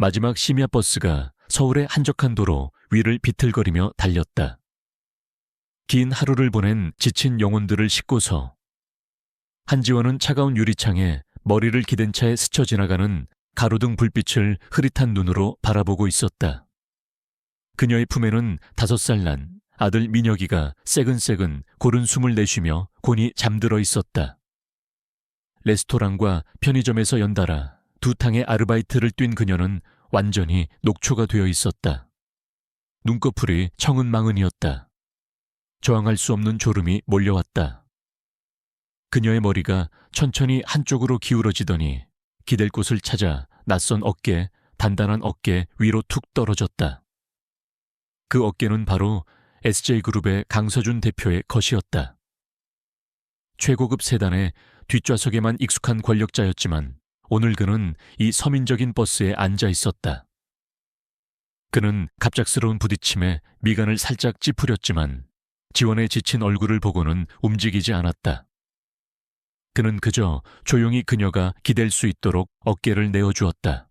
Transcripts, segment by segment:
마지막 심야 버스가 서울의 한적한 도로 위를 비틀거리며 달렸다. 긴 하루를 보낸 지친 영혼들을 싣고서 한지원은 차가운 유리창에 머리를 기댄 채 스쳐 지나가는 가로등 불빛을 흐릿한 눈으로 바라보고 있었다. 그녀의 품에는 5살 난 아들 민혁이가 새근새근 고른 숨을 내쉬며 곤히 잠들어 있었다. 레스토랑과 편의점에서 연달아 2탕의 아르바이트를 뛴 그녀는 완전히 녹초가 되어 있었다. 눈꺼풀이 청은망은이었다. 저항할 수 없는 졸음이 몰려왔다. 그녀의 머리가 천천히 한쪽으로 기울어지더니 기댈 곳을 찾아 낯선 어깨, 단단한 어깨 위로 툭 떨어졌다. 그 어깨는 바로 SJ그룹의 강서준 대표의 것이었다. 최고급 세단의 뒷좌석에만 익숙한 권력자였지만 오늘 그는 이 서민적인 버스에 앉아 있었다. 그는 갑작스러운 부딪힘에 미간을 살짝 찌푸렸지만 지원의 지친 얼굴을 보고는 움직이지 않았다. 그는 그저 조용히 그녀가 기댈 수 있도록 어깨를 내어주었다.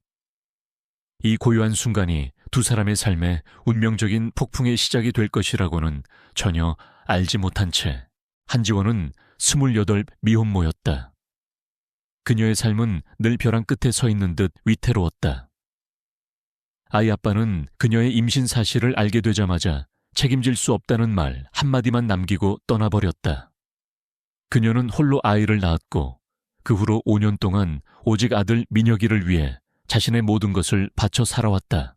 이 고요한 순간이 두 사람의 삶에 운명적인 폭풍의 시작이 될 것이라고는 전혀 알지 못한 채 한지원은 28 미혼모였다. 그녀의 삶은 늘 벼랑 끝에 서 있는 듯 위태로웠다. 아이 아빠는 그녀의 임신 사실을 알게 되자마자 책임질 수 없다는 말 한마디만 남기고 떠나버렸다. 그녀는 홀로 아이를 낳았고 그 후로 5년 동안 오직 아들 민혁이를 위해 자신의 모든 것을 바쳐 살아왔다.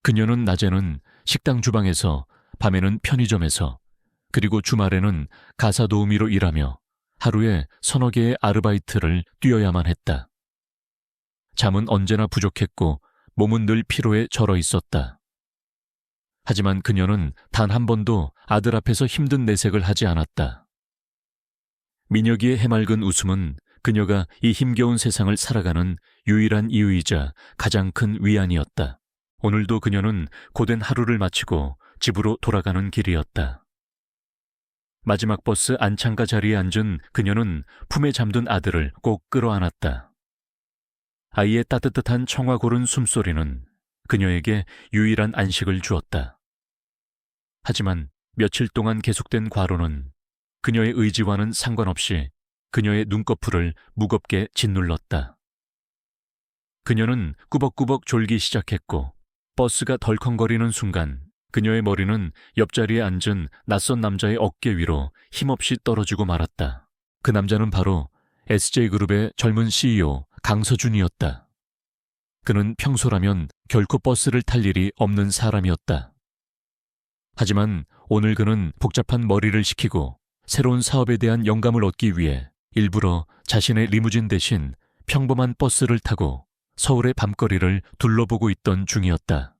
그녀는 낮에는 식당 주방에서, 밤에는 편의점에서, 그리고 주말에는 가사 도우미로 일하며 하루에 3-4개의 아르바이트를 뛰어야만 했다. 잠은 언제나 부족했고 몸은 늘 피로에 절어 있었다. 하지만 그녀는 단 한 번도 아들 앞에서 힘든 내색을 하지 않았다. 민혁이의 해맑은 웃음은 그녀가 이 힘겨운 세상을 살아가는 유일한 이유이자 가장 큰 위안이었다. 오늘도 그녀는 고된 하루를 마치고 집으로 돌아가는 길이었다. 마지막 버스 안창가 자리에 앉은 그녀는 품에 잠든 아들을 꼭 끌어안았다. 아이의 따뜻한 청아 고른 숨소리는 그녀에게 유일한 안식을 주었다. 하지만 며칠 동안 계속된 과로는 그녀의 의지와는 상관없이 그녀의 눈꺼풀을 무겁게 짓눌렀다. 그녀는 꾸벅꾸벅 졸기 시작했고 버스가 덜컹거리는 순간 그녀의 머리는 옆자리에 앉은 낯선 남자의 어깨 위로 힘없이 떨어지고 말았다. 그 남자는 바로 SJ그룹의 젊은 CEO 강서준이었다. 그는 평소라면 결코 버스를 탈 일이 없는 사람이었다. 하지만 오늘 그는 복잡한 머리를 식히고 새로운 사업에 대한 영감을 얻기 위해 일부러 자신의 리무진 대신 평범한 버스를 타고 서울의 밤거리를 둘러보고 있던 중이었다.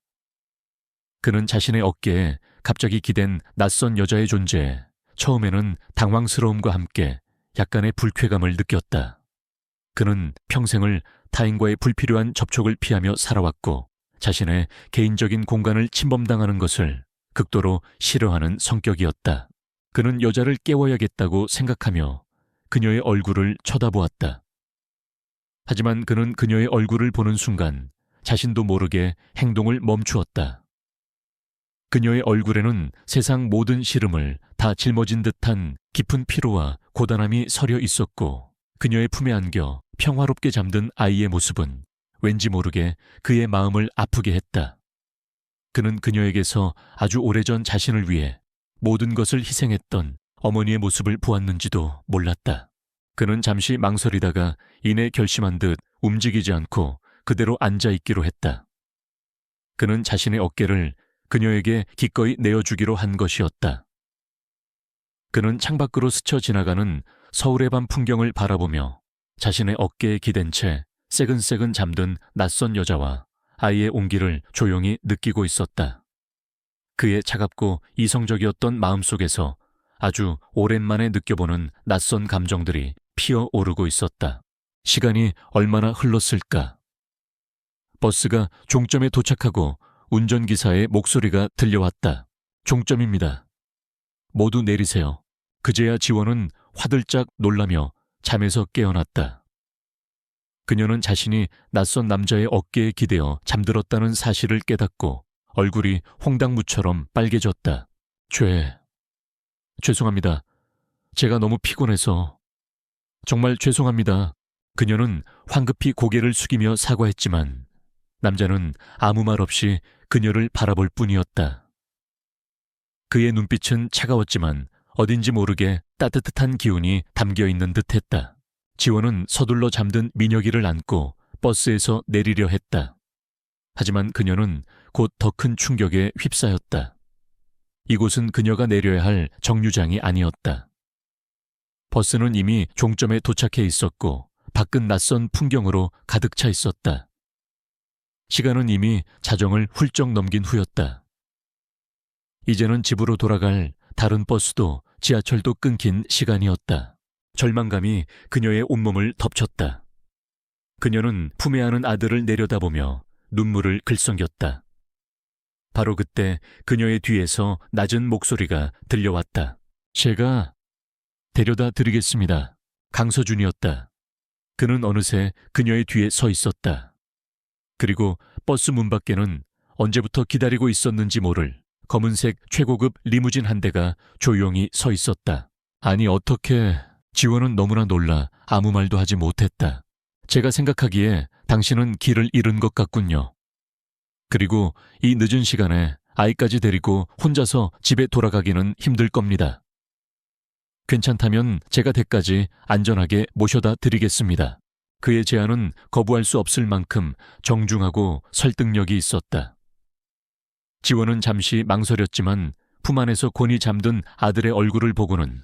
그는 자신의 어깨에 갑자기 기댄 낯선 여자의 존재에 처음에는 당황스러움과 함께 약간의 불쾌감을 느꼈다. 그는 평생을 타인과의 불필요한 접촉을 피하며 살아왔고 자신의 개인적인 공간을 침범당하는 것을 극도로 싫어하는 성격이었다. 그는 여자를 깨워야겠다고 생각하며 그녀의 얼굴을 쳐다보았다. 하지만 그는 그녀의 얼굴을 보는 순간 자신도 모르게 행동을 멈추었다. 그녀의 얼굴에는 세상 모든 시름을 다 짊어진 듯한 깊은 피로와 고단함이 서려 있었고 그녀의 품에 안겨 평화롭게 잠든 아이의 모습은 왠지 모르게 그의 마음을 아프게 했다. 그는 그녀에게서 아주 오래전 자신을 위해 모든 것을 희생했던 어머니의 모습을 보았는지도 몰랐다. 그는 잠시 망설이다가 이내 결심한 듯 움직이지 않고 그대로 앉아있기로 했다. 그는 자신의 어깨를 그녀에게 기꺼이 내어주기로 한 것이었다. 그는 창밖으로 스쳐 지나가는 서울의 밤 풍경을 바라보며 자신의 어깨에 기댄 채 새근새근 잠든 낯선 여자와 아이의 온기를 조용히 느끼고 있었다. 그의 차갑고 이성적이었던 마음속에서 아주 오랜만에 느껴보는 낯선 감정들이 피어오르고 있었다. 시간이 얼마나 흘렀을까? 버스가 종점에 도착하고 운전기사의 목소리가 들려왔다. 종점입니다. 모두 내리세요. 그제야 지원은 화들짝 놀라며 잠에서 깨어났다. 그녀는 자신이 낯선 남자의 어깨에 기대어 잠들었다는 사실을 깨닫고 얼굴이 홍당무처럼 빨개졌다. 죄송합니다. 제가 너무 피곤해서. 정말 죄송합니다. 그녀는 황급히 고개를 숙이며 사과했지만 남자는 아무 말 없이 그녀를 바라볼 뿐이었다. 그의 눈빛은 차가웠지만 어딘지 모르게 따뜻한 기운이 담겨있는 듯했다. 지원은 서둘러 잠든 민혁이를 안고 버스에서 내리려 했다. 하지만 그녀는 곧 더 큰 충격에 휩싸였다. 이곳은 그녀가 내려야 할 정류장이 아니었다. 버스는 이미 종점에 도착해 있었고 밖은 낯선 풍경으로 가득 차 있었다. 시간은 이미 자정을 훌쩍 넘긴 후였다. 이제는 집으로 돌아갈 다른 버스도 지하철도 끊긴 시간이었다. 절망감이 그녀의 온몸을 덮쳤다. 그녀는 품에 안은 아들을 내려다보며 눈물을 글썽였다. 바로 그때 그녀의 뒤에서 낮은 목소리가 들려왔다. 제가 데려다 드리겠습니다. 강서준이었다. 그는 어느새 그녀의 뒤에 서 있었다. 그리고 버스 문 밖에는 언제부터 기다리고 있었는지 모를 검은색 최고급 리무진 한 대가 조용히 서 있었다. 아니 어떻게... 지원은 너무나 놀라 아무 말도 하지 못했다. 제가 생각하기에 당신은 길을 잃은 것 같군요. 그리고 이 늦은 시간에 아이까지 데리고 혼자서 집에 돌아가기는 힘들 겁니다. 괜찮다면 제가 댁까지 안전하게 모셔다 드리겠습니다. 그의 제안은 거부할 수 없을 만큼 정중하고 설득력이 있었다. 지원은 잠시 망설였지만 품 안에서 곤히 잠든 아들의 얼굴을 보고는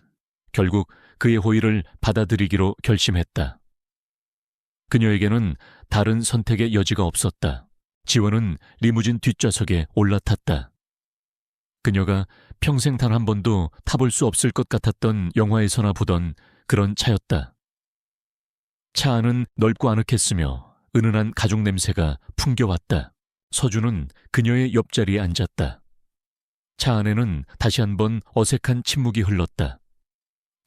결국 그의 호의를 받아들이기로 결심했다. 그녀에게는 다른 선택의 여지가 없었다. 지원은 리무진 뒷좌석에 올라탔다. 그녀가 평생 단 한 번도 타볼 수 없을 것 같았던 영화에서나 보던 그런 차였다. 차 안은 넓고 아늑했으며 은은한 가죽 냄새가 풍겨왔다. 서준은 그녀의 옆자리에 앉았다. 차 안에는 다시 한번 어색한 침묵이 흘렀다.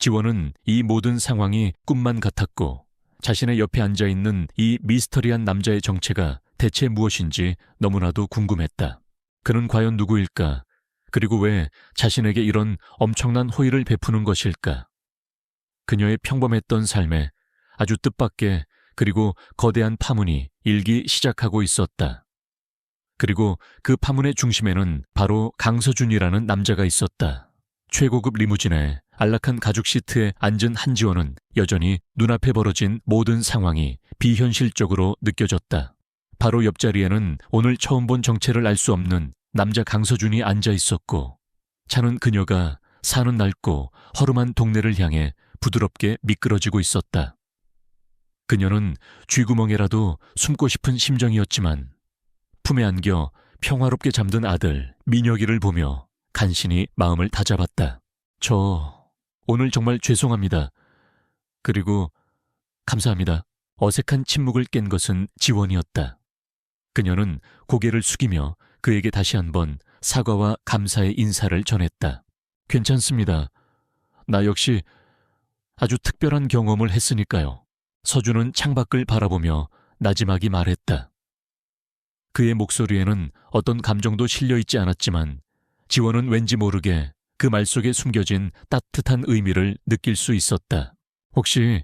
지원은 이 모든 상황이 꿈만 같았고 자신의 옆에 앉아있는 이 미스터리한 남자의 정체가 대체 무엇인지 너무나도 궁금했다. 그는 과연 누구일까? 그리고 왜 자신에게 이런 엄청난 호의를 베푸는 것일까? 그녀의 평범했던 삶에 아주 뜻밖의 그리고 거대한 파문이 일기 시작하고 있었다. 그리고 그 파문의 중심에는 바로 강서준이라는 남자가 있었다. 최고급 리무진에 안락한 가죽 시트에 앉은 한지원은 여전히 눈앞에 벌어진 모든 상황이 비현실적으로 느껴졌다. 바로 옆자리에는 오늘 처음 본 정체를 알 수 없는 남자 강서준이 앉아 있었고 차는 그녀가 사는 낡고 허름한 동네를 향해 부드럽게 미끄러지고 있었다. 그녀는 쥐구멍에라도 숨고 싶은 심정이었지만 품에 안겨 평화롭게 잠든 아들 민혁이를 보며 간신히 마음을 다잡았다. 오늘 정말 죄송합니다. 그리고 감사합니다. 어색한 침묵을 깬 것은 지원이었다. 그녀는 고개를 숙이며 그에게 다시 한번 사과와 감사의 인사를 전했다. 괜찮습니다. 나 역시 아주 특별한 경험을 했으니까요. 서준은 창밖을 바라보며 나지막이 말했다. 그의 목소리에는 어떤 감정도 실려있지 않았지만 지원은 왠지 모르게 그 말 속에 숨겨진 따뜻한 의미를 느낄 수 있었다. 혹시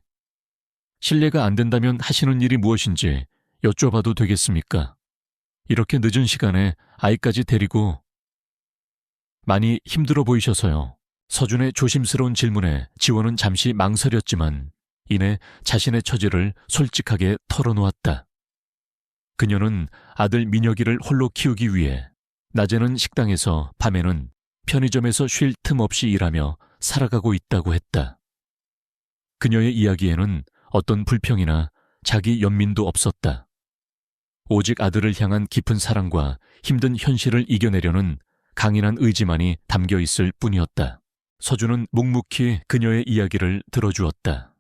실례가 안 된다면 하시는 일이 무엇인지 여쭤봐도 되겠습니까? 이렇게 늦은 시간에 아이까지 데리고 많이 힘들어 보이셔서요. 서준의 조심스러운 질문에 지원은 잠시 망설였지만 이내 자신의 처지를 솔직하게 털어놓았다. 그녀는 아들 민혁이를 홀로 키우기 위해 낮에는 식당에서 밤에는 편의점에서 쉴 틈 없이 일하며 살아가고 있다고 했다. 그녀의 이야기에는 어떤 불평이나 자기 연민도 없었다. 오직 아들을 향한 깊은 사랑과 힘든 현실을 이겨내려는 강인한 의지만이 담겨 있을 뿐이었다. 서준은 묵묵히 그녀의 이야기를 들어주었다.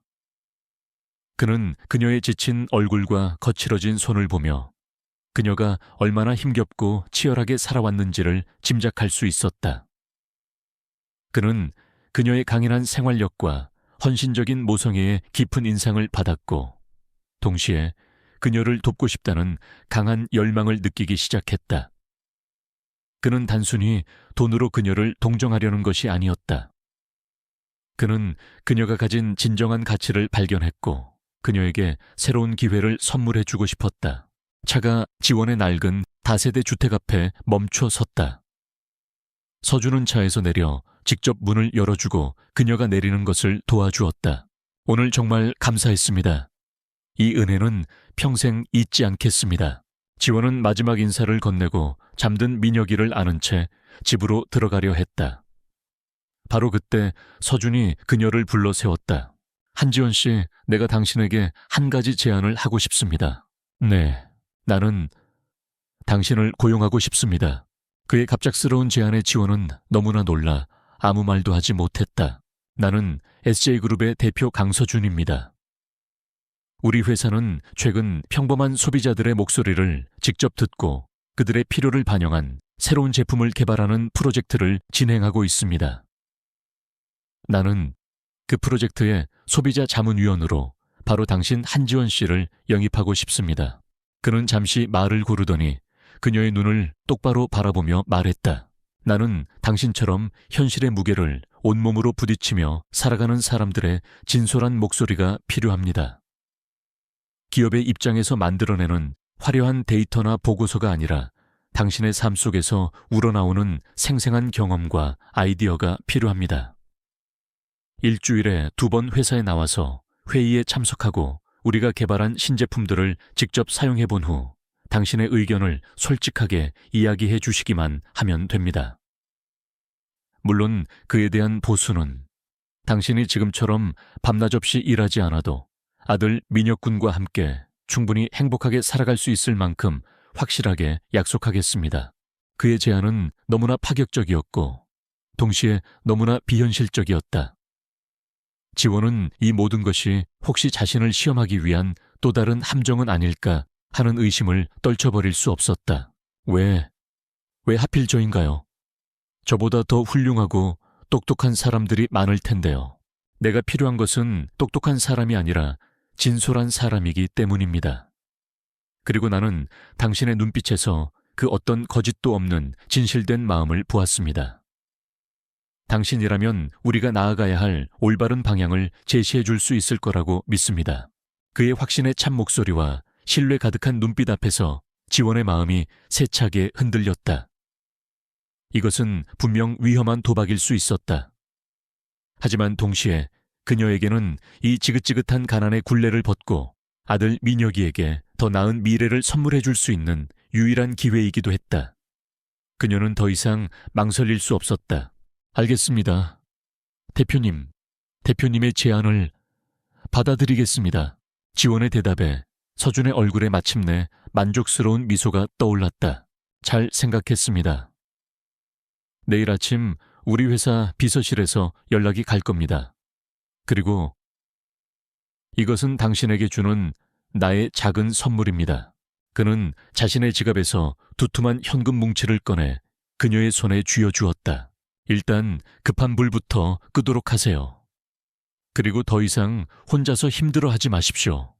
그는 그녀의 지친 얼굴과 거칠어진 손을 보며 그녀가 얼마나 힘겹고 치열하게 살아왔는지를 짐작할 수 있었다. 그는 그녀의 강인한 생활력과 헌신적인 모성애에 깊은 인상을 받았고 동시에 그녀를 돕고 싶다는 강한 열망을 느끼기 시작했다. 그는 단순히 돈으로 그녀를 동정하려는 것이 아니었다. 그는 그녀가 가진 진정한 가치를 발견했고 그녀에게 새로운 기회를 선물해주고 싶었다. 차가 지원의 낡은 다세대 주택 앞에 멈춰 섰다. 서준은 차에서 내려 직접 문을 열어주고 그녀가 내리는 것을 도와주었다. 오늘 정말 감사했습니다. 이 은혜는 평생 잊지 않겠습니다. 지원은 마지막 인사를 건네고 잠든 민혁이를 안은 채 집으로 들어가려 했다. 바로 그때 서준이 그녀를 불러 세웠다. 한지원 씨, 내가 당신에게 한 가지 제안을 하고 싶습니다. 네, 나는 당신을 고용하고 싶습니다. 그의 갑작스러운 제안에 지원은 너무나 놀라 아무 말도 하지 못했다. 나는 SJ그룹의 대표 강서준입니다. 우리 회사는 최근 평범한 소비자들의 목소리를 직접 듣고 그들의 필요를 반영한 새로운 제품을 개발하는 프로젝트를 진행하고 있습니다. 나는 그 프로젝트의 소비자 자문위원으로 바로 당신 한지원 씨를 영입하고 싶습니다. 그는 잠시 말을 고르더니 그녀의 눈을 똑바로 바라보며 말했다. 나는 당신처럼 현실의 무게를 온몸으로 부딪히며 살아가는 사람들의 진솔한 목소리가 필요합니다. 기업의 입장에서 만들어내는 화려한 데이터나 보고서가 아니라 당신의 삶 속에서 우러나오는 생생한 경험과 아이디어가 필요합니다. 일주일에 2번 회사에 나와서 회의에 참석하고 우리가 개발한 신제품들을 직접 사용해 본 후 당신의 의견을 솔직하게 이야기해 주시기만 하면 됩니다. 물론 그에 대한 보수는 당신이 지금처럼 밤낮 없이 일하지 않아도 아들 민혁 군과 함께 충분히 행복하게 살아갈 수 있을 만큼 확실하게 약속하겠습니다. 그의 제안은 너무나 파격적이었고 동시에 너무나 비현실적이었다. 지원은 이 모든 것이 혹시 자신을 시험하기 위한 또 다른 함정은 아닐까 하는 의심을 떨쳐버릴 수 없었다. 왜 하필 저인가요? 저보다 더 훌륭하고 똑똑한 사람들이 많을 텐데요. 내가 필요한 것은 똑똑한 사람이 아니라 진솔한 사람이기 때문입니다. 그리고 나는 당신의 눈빛에서 그 어떤 거짓도 없는 진실된 마음을 보았습니다. 당신이라면 우리가 나아가야 할 올바른 방향을 제시해 줄 수 있을 거라고 믿습니다. 그의 확신의 참 목소리와 신뢰 가득한 눈빛 앞에서 지원의 마음이 세차게 흔들렸다. 이것은 분명 위험한 도박일 수 있었다. 하지만 동시에 그녀에게는 이 지긋지긋한 가난의 굴레를 벗고 아들 민혁이에게 더 나은 미래를 선물해 줄 수 있는 유일한 기회이기도 했다. 그녀는 더 이상 망설일 수 없었다. 알겠습니다. 대표님의 제안을 받아들이겠습니다. 지원의 대답에 서준의 얼굴에 마침내 만족스러운 미소가 떠올랐다. 잘 생각했습니다. 내일 아침 우리 회사 비서실에서 연락이 갈 겁니다. 그리고 이것은 당신에게 주는 나의 작은 선물입니다. 그는 자신의 지갑에서 두툼한 현금 뭉치를 꺼내 그녀의 손에 쥐어주었다. 일단 급한 불부터 끄도록 하세요. 그리고 더 이상 혼자서 힘들어하지 마십시오.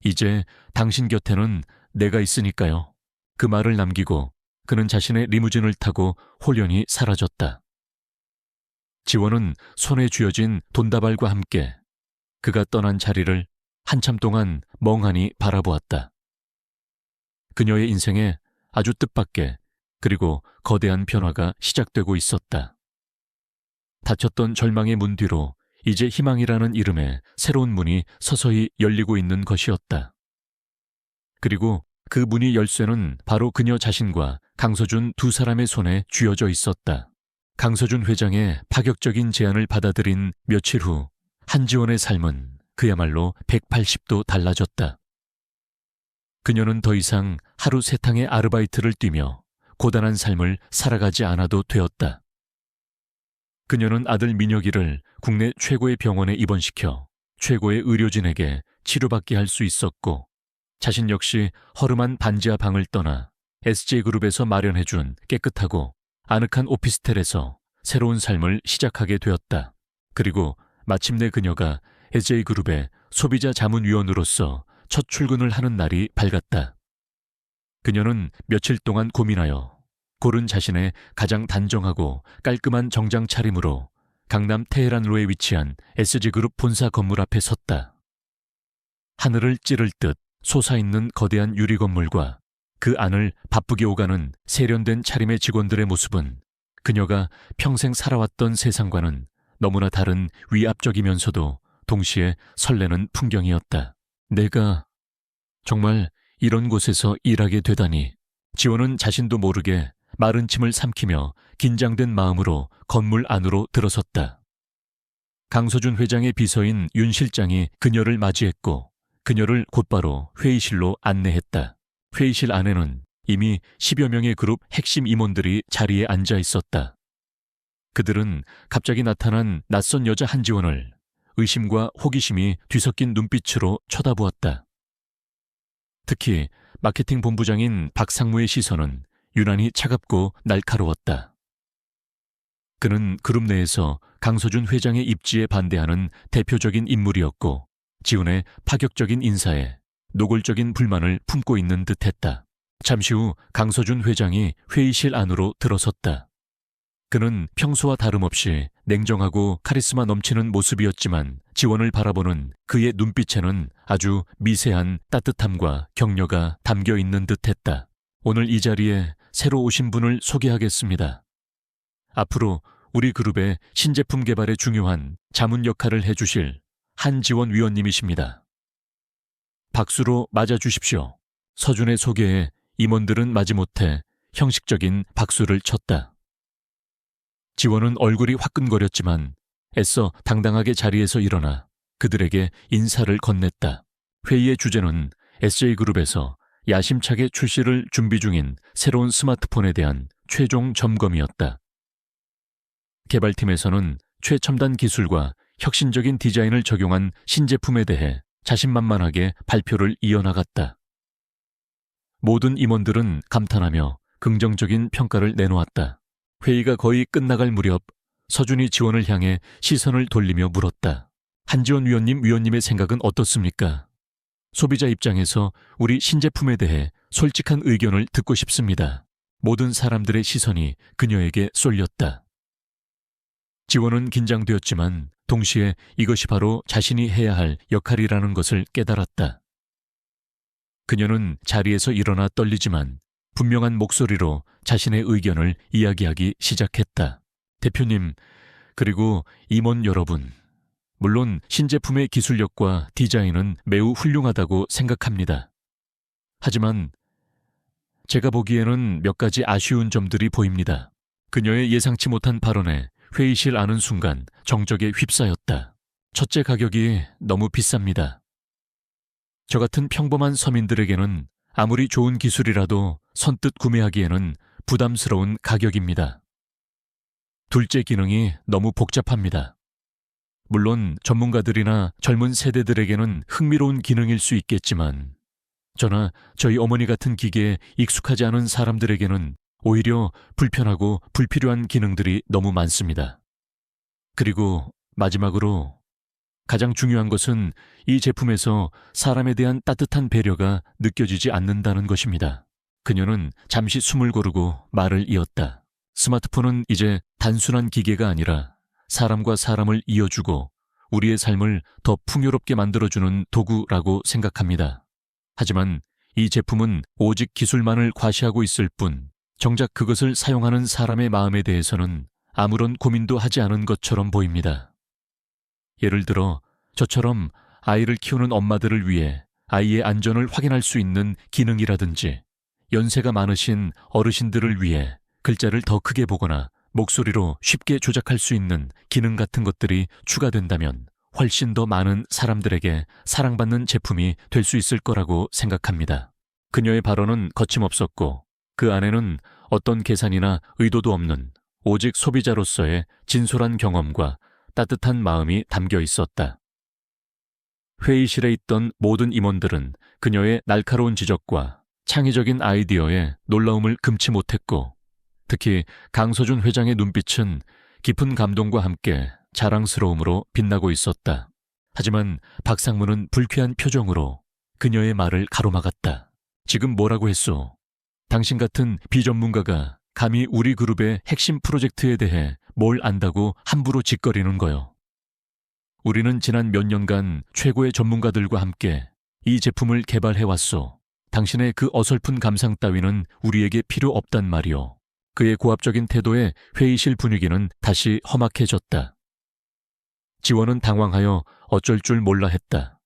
이제 당신 곁에는 내가 있으니까요. 그 말을 남기고 그는 자신의 리무진을 타고 홀연히 사라졌다. 지원은 손에 쥐어진 돈다발과 함께 그가 떠난 자리를 한참 동안 멍하니 바라보았다. 그녀의 인생에 아주 뜻밖의 그리고 거대한 변화가 시작되고 있었다. 닫혔던 절망의 문 뒤로 이제 희망이라는 이름의 새로운 문이 서서히 열리고 있는 것이었다. 그리고 그 문의 열쇠는 바로 그녀 자신과 강서준 두 사람의 손에 쥐어져 있었다. 강서준 회장의 파격적인 제안을 받아들인 며칠 후 한지원의 삶은 그야말로 180도 달라졌다. 그녀는 더 이상 하루 세탕의 아르바이트를 뛰며 고단한 삶을 살아가지 않아도 되었다. 그녀는 아들 민혁이를 국내 최고의 병원에 입원시켜 최고의 의료진에게 치료받게 할 수 있었고 자신 역시 허름한 반지하 방을 떠나 SJ그룹에서 마련해준 깨끗하고 아늑한 오피스텔에서 새로운 삶을 시작하게 되었다. 그리고 마침내 그녀가 SJ그룹의 소비자 자문위원으로서 첫 출근을 하는 날이 밝았다. 그녀는 며칠 동안 고민하여 고른 자신의 가장 단정하고 깔끔한 정장 차림으로 강남 테헤란로에 위치한 SG그룹 본사 건물 앞에 섰다. 하늘을 찌를 듯 솟아있는 거대한 유리 건물과 그 안을 바쁘게 오가는 세련된 차림의 직원들의 모습은 그녀가 평생 살아왔던 세상과는 너무나 다른 위압적이면서도 동시에 설레는 풍경이었다. 내가 정말 이런 곳에서 일하게 되다니. 지원은 자신도 모르게 마른 침을 삼키며 긴장된 마음으로 건물 안으로 들어섰다. 강서준 회장의 비서인 윤 실장이 그녀를 맞이했고 그녀를 곧바로 회의실로 안내했다. 회의실 안에는 이미 10여 명의 그룹 핵심 임원들이 자리에 앉아 있었다. 그들은 갑자기 나타난 낯선 여자 한지원을 의심과 호기심이 뒤섞인 눈빛으로 쳐다보았다. 특히 마케팅 본부장인 박상무의 시선은 유난히 차갑고 날카로웠다. 그는 그룹 내에서 강서준 회장의 입지에 반대하는 대표적인 인물이었고 지훈의 파격적인 인사에 노골적인 불만을 품고 있는 듯했다. 잠시 후 강서준 회장이 회의실 안으로 들어섰다. 그는 평소와 다름없이 냉정하고 카리스마 넘치는 모습이었지만 지원을 바라보는 그의 눈빛에는 아주 미세한 따뜻함과 격려가 담겨 있는 듯했다. 오늘 이 자리에 새로 오신 분을 소개하겠습니다. 앞으로 우리 그룹의 신제품 개발에 중요한 자문 역할을 해주실 한지원 위원님이십니다. 박수로 맞아주십시오. 서준의 소개에 임원들은 마지못해 형식적인 박수를 쳤다. 지원은 얼굴이 화끈거렸지만 애써 당당하게 자리에서 일어나 그들에게 인사를 건넸다. 회의의 주제는 SJ그룹에서 야심차게 출시를 준비 중인 새로운 스마트폰에 대한 최종 점검이었다. 개발팀에서는 최첨단 기술과 혁신적인 디자인을 적용한 신제품에 대해 자신만만하게 발표를 이어나갔다. 모든 임원들은 감탄하며 긍정적인 평가를 내놓았다. 회의가 거의 끝나갈 무렵 서준이 지원을 향해 시선을 돌리며 물었다. 한지원 위원님의 생각은 어떻습니까? 소비자 입장에서 우리 신제품에 대해 솔직한 의견을 듣고 싶습니다. 모든 사람들의 시선이 그녀에게 쏠렸다. 지원은 긴장되었지만 동시에 이것이 바로 자신이 해야 할 역할이라는 것을 깨달았다. 그녀는 자리에서 일어나 떨리지만 분명한 목소리로 자신의 의견을 이야기하기 시작했다. 대표님, 그리고 임원 여러분, 물론 신제품의 기술력과 디자인은 매우 훌륭하다고 생각합니다. 하지만 제가 보기에는 몇 가지 아쉬운 점들이 보입니다. 그녀의 예상치 못한 발언에 회의실 안은 순간 정적에 휩싸였다. 첫째, 가격이 너무 비쌉니다. 저 같은 평범한 서민들에게는 아무리 좋은 기술이라도 선뜻 구매하기에는 부담스러운 가격입니다. 둘째, 기능이 너무 복잡합니다. 물론 전문가들이나 젊은 세대들에게는 흥미로운 기능일 수 있겠지만 저나 저희 어머니 같은 기계에 익숙하지 않은 사람들에게는 오히려 불편하고 불필요한 기능들이 너무 많습니다. 그리고 마지막으로 가장 중요한 것은 이 제품에서 사람에 대한 따뜻한 배려가 느껴지지 않는다는 것입니다. 그녀는 잠시 숨을 고르고 말을 이었다. 스마트폰은 이제 단순한 기계가 아니라 사람과 사람을 이어주고 우리의 삶을 더 풍요롭게 만들어주는 도구라고 생각합니다. 하지만 이 제품은 오직 기술만을 과시하고 있을 뿐 정작 그것을 사용하는 사람의 마음에 대해서는 아무런 고민도 하지 않은 것처럼 보입니다. 예를 들어 저처럼 아이를 키우는 엄마들을 위해 아이의 안전을 확인할 수 있는 기능이라든지 연세가 많으신 어르신들을 위해 글자를 더 크게 보거나 목소리로 쉽게 조작할 수 있는 기능 같은 것들이 추가된다면 훨씬 더 많은 사람들에게 사랑받는 제품이 될 수 있을 거라고 생각합니다. 그녀의 발언은 거침없었고 그 안에는 어떤 계산이나 의도도 없는 오직 소비자로서의 진솔한 경험과 따뜻한 마음이 담겨 있었다. 회의실에 있던 모든 임원들은 그녀의 날카로운 지적과 창의적인 아이디어에 놀라움을 금치 못했고 특히 강서준 회장의 눈빛은 깊은 감동과 함께 자랑스러움으로 빛나고 있었다. 하지만 박상무는 불쾌한 표정으로 그녀의 말을 가로막았다. 지금 뭐라고 했소? 당신 같은 비전문가가 감히 우리 그룹의 핵심 프로젝트에 대해 뭘 안다고 함부로 짓거리는 거요. 우리는 지난 몇 년간 최고의 전문가들과 함께 이 제품을 개발해왔소. 당신의 그 어설픈 감상 따위는 우리에게 필요 없단 말이오. 그의 고압적인 태도에 회의실 분위기는 다시 험악해졌다. 지원은 당황하여 어쩔 줄 몰라 했다.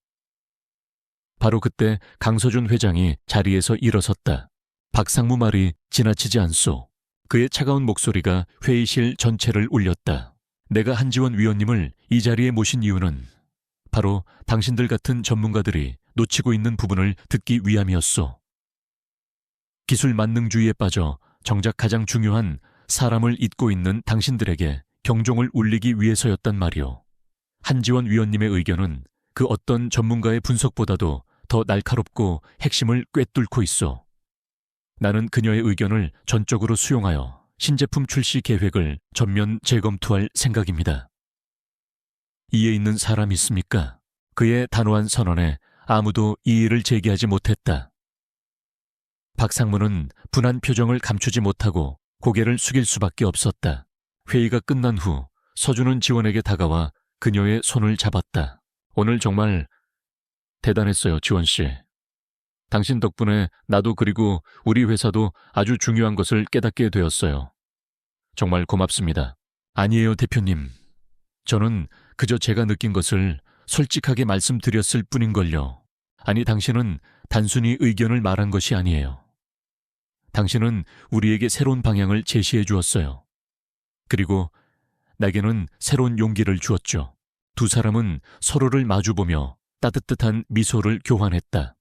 바로 그때 강서준 회장이 자리에서 일어섰다. 박상무 말이 지나치지 않소. 그의 차가운 목소리가 회의실 전체를 울렸다. 내가 한지원 위원님을 이 자리에 모신 이유는 바로 당신들 같은 전문가들이 놓치고 있는 부분을 듣기 위함이었소. 기술 만능주의에 빠져 정작 가장 중요한 사람을 잊고 있는 당신들에게 경종을 울리기 위해서였단 말이오. 한지원 위원님의 의견은 그 어떤 전문가의 분석보다도 더 날카롭고 핵심을 꿰뚫고 있어. 나는 그녀의 의견을 전적으로 수용하여 신제품 출시 계획을 전면 재검토할 생각입니다. 이에 있는 사람 있습니까? 그의 단호한 선언에 아무도 이의를 제기하지 못했다. 박상무는 분한 표정을 감추지 못하고 고개를 숙일 수밖에 없었다. 회의가 끝난 후 서준은 지원에게 다가와 그녀의 손을 잡았다. 오늘 정말 대단했어요, 지원씨. 당신 덕분에 나도 그리고 우리 회사도 아주 중요한 것을 깨닫게 되었어요. 정말 고맙습니다. 아니에요, 대표님. 저는 그저 제가 느낀 것을 솔직하게 말씀드렸을 뿐인걸요. 아니, 당신은 단순히 의견을 말한 것이 아니에요. 당신은 우리에게 새로운 방향을 제시해 주었어요. 그리고 내게는 새로운 용기를 주었죠. 두 사람은 서로를 마주보며 따뜻한 미소를 교환했다.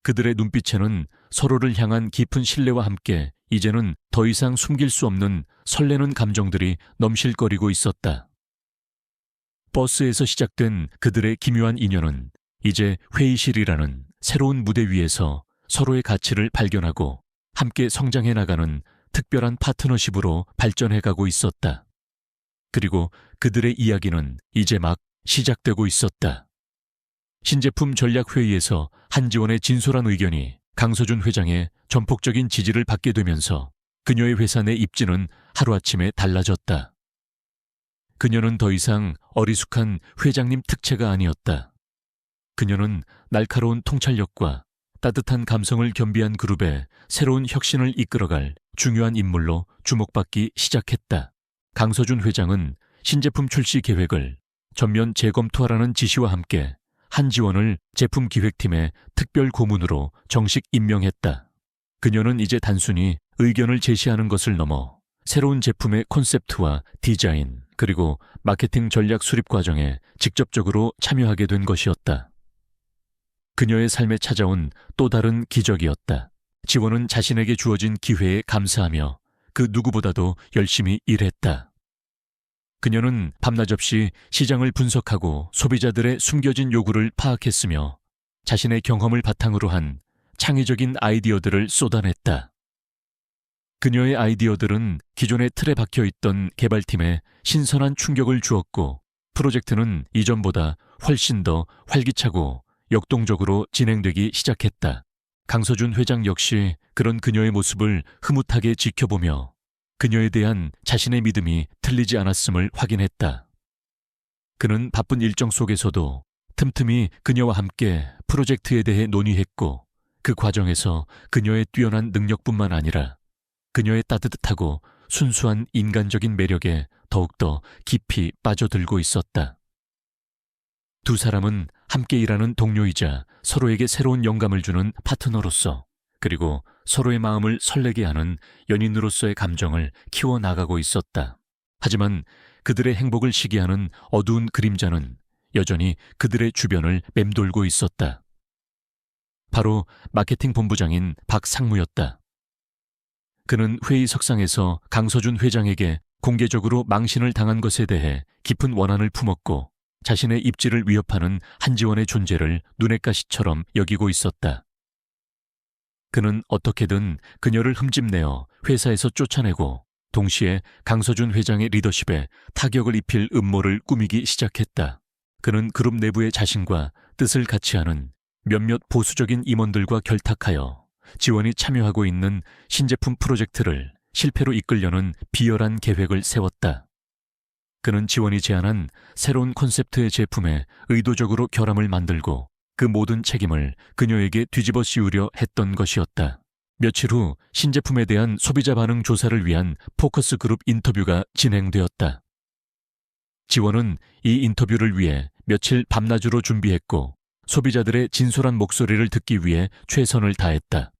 그들의 눈빛에는 서로를 향한 깊은 신뢰와 함께 이제는 더 이상 숨길 수 없는 설레는 감정들이 넘실거리고 있었다. 버스에서 시작된 그들의 기묘한 인연은 이제 회의실이라는 새로운 무대 위에서 서로의 가치를 발견하고 함께 성장해 나가는 특별한 파트너십으로 발전해가고 있었다. 그리고 그들의 이야기는 이제 막 시작되고 있었다. 신제품 전략회의에서 한지원의 진솔한 의견이 강서준 회장의 전폭적인 지지를 받게 되면서 그녀의 회사 내 입지는 하루아침에 달라졌다. 그녀는 더 이상 어리숙한 회장님 특채가 아니었다. 그녀는 날카로운 통찰력과 따뜻한 감성을 겸비한 그룹에 새로운 혁신을 이끌어갈 중요한 인물로 주목받기 시작했다. 강서준 회장은 신제품 출시 계획을 전면 재검토하라는 지시와 함께 한지원을 제품 기획팀의 특별 고문으로 정식 임명했다. 그녀는 이제 단순히 의견을 제시하는 것을 넘어 새로운 제품의 콘셉트와 디자인, 그리고 마케팅 전략 수립 과정에 직접적으로 참여하게 된 것이었다. 그녀의 삶에 찾아온 또 다른 기적이었다. 지원은 자신에게 주어진 기회에 감사하며 그 누구보다도 열심히 일했다. 그녀는 밤낮 없이 시장을 분석하고 소비자들의 숨겨진 요구를 파악했으며 자신의 경험을 바탕으로 한 창의적인 아이디어들을 쏟아냈다. 그녀의 아이디어들은 기존의 틀에 박혀있던 개발팀에 신선한 충격을 주었고 프로젝트는 이전보다 훨씬 더 활기차고 역동적으로 진행되기 시작했다. 강서준 회장 역시 그런 그녀의 모습을 흐뭇하게 지켜보며 그녀에 대한 자신의 믿음이 틀리지 않았음을 확인했다. 그는 바쁜 일정 속에서도 틈틈이 그녀와 함께 프로젝트에 대해 논의했고 그 과정에서 그녀의 뛰어난 능력뿐만 아니라 그녀의 따뜻하고 순수한 인간적인 매력에 더욱더 깊이 빠져들고 있었다. 두 사람은 함께 일하는 동료이자 서로에게 새로운 영감을 주는 파트너로서 그리고 서로의 마음을 설레게 하는 연인으로서의 감정을 키워나가고 있었다. 하지만 그들의 행복을 시기하는 어두운 그림자는 여전히 그들의 주변을 맴돌고 있었다. 바로 마케팅 본부장인 박상무였다. 그는 회의석상에서 강서준 회장에게 공개적으로 망신을 당한 것에 대해 깊은 원한을 품었고 자신의 입지를 위협하는 한지원의 존재를 눈엣 가시처럼 여기고 있었다. 그는 어떻게든 그녀를 흠집내어 회사에서 쫓아내고 동시에 강서준 회장의 리더십에 타격을 입힐 음모를 꾸미기 시작했다. 그는 그룹 내부의 자신과 뜻을 같이 하는 몇몇 보수적인 임원들과 결탁하여 지원이 참여하고 있는 신제품 프로젝트를 실패로 이끌려는 비열한 계획을 세웠다. 그는 지원이 제안한 새로운 콘셉트의 제품에 의도적으로 결함을 만들고 그 모든 책임을 그녀에게 뒤집어 씌우려 했던 것이었다. 며칠 후 신제품에 대한 소비자 반응 조사를 위한 포커스 그룹 인터뷰가 진행되었다. 지원은 이 인터뷰를 위해 며칠 밤낮으로 준비했고 소비자들의 진솔한 목소리를 듣기 위해 최선을 다했다.